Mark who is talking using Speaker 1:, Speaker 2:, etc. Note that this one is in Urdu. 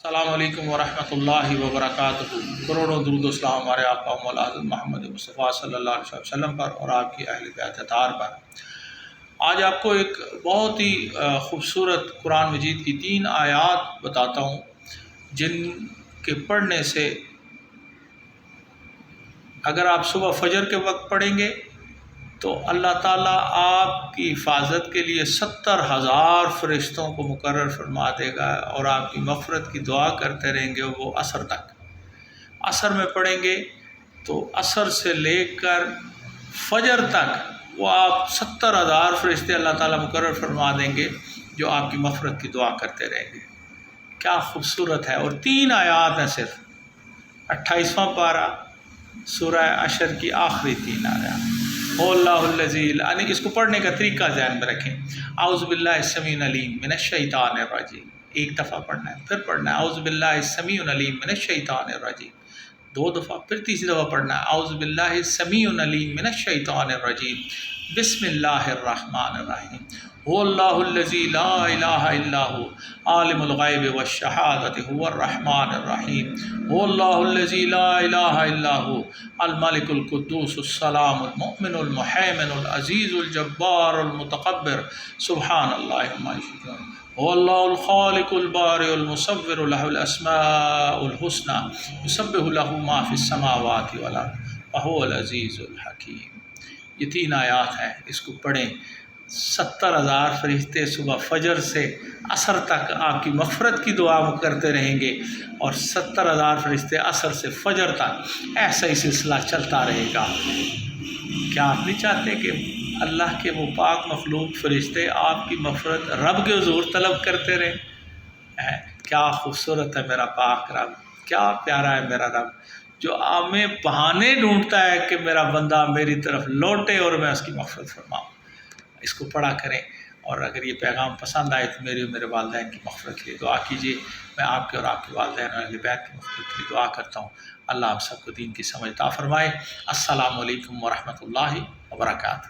Speaker 1: السلام علیکم ورحمۃ اللہ وبرکاتہ۔ کروڑوں درود و اسلام ہمارے آقا مولا حضرت محمد مصطفیٰ صلی اللہ علیہ وسلم پر اور آپ کی اہل بیت اطہار پر۔ آج آپ کو ایک بہت ہی خوبصورت قرآن مجید کی 3 آیات بتاتا ہوں جن کے پڑھنے سے اگر آپ صبح فجر کے وقت پڑھیں گے تو اللہ تعالیٰ آپ کی حفاظت کے لیے 70,000 فرشتوں کو مقرر فرما دے گا اور آپ کی مغفرت کی دعا کرتے رہیں گے وہ عصر تک۔ عصر میں پڑھیں گے تو عصر سے لے کر فجر تک وہ آپ 70,000 فرشتے اللہ تعالیٰ مقرر فرما دیں گے جو آپ کی مغفرت کی دعا کرتے رہیں گے۔ کیا خوبصورت ہے! اور 3 آیات ہیں صرف، 28واں پارہ سورہ عشر کی آخری 3 آیات۔ اللہ الذی، یعنی اس کو پڑھنے کا طریقہ ذہن میں رکھیں۔ اعوذ باللہ السمیع العلیم من الشیطان الرجیم، ایک دفعہ پڑھنا ہے، پھر پڑھنا ہے اعوذ باللہ السمیع العلیم من الشیطان الرجیم، 2 دفعہ، پھر تیسری دفعہ پڑھنا ہے اعوذ باللہ السمیع العلیم من الشیطان الرجیم بسم اللہ الرحمن الرحیم۔ هو اللہ الذی لا الہ الا هو عالم الغیب والشہادۃ هو الرحمن الرحیم۔ هو اللہ الذی لا الہ الا هو الملک القدوس السلام المؤمن المہیمن العزیز الجبار المتکبر سبحان اللہ عما یشرکون۔ هو اللہ الخالق البارئ المصور له الاسماء الحسنى یسبح له ما فی السماوات والارض وهو العزیز الحکیم۔ یہ 3 آیات ہیں، اس کو پڑھیں۔ 70,000 فرشتے صبح فجر سے عصر تک آپ کی مغفرت کی دعا کرتے رہیں گے اور 70,000 فرشتے عصر سے فجر تک، ایسا ہی سلسلہ چلتا رہے گا۔ کیا آپ نہیں چاہتے کہ اللہ کے وہ پاک مخلوق فرشتے آپ کی مغفرت رب کے حضور طلب کرتے رہیں؟ کیا خوبصورت ہے میرا پاک رب، کیا پیارا ہے میرا رب، جو ہمیں بہانے ڈھونڈتا ہے کہ میرا بندہ میری طرف لوٹے اور میں اس کی مغفرت فرماؤں۔ اس کو پڑھا کریں، اور اگر یہ پیغام پسند آئے تو میری اور میرے والدین کی مغفرت کے لیے دعا کیجیے۔ میں آپ کے اور آپ کے والدین اور اہل بیت کی مغفرت کے لیے دعا کرتا ہوں۔ اللہ آپ سب کو دین کی سمجھ عطا فرمائے۔ السلام علیکم ورحمۃ اللہ وبرکاتہ۔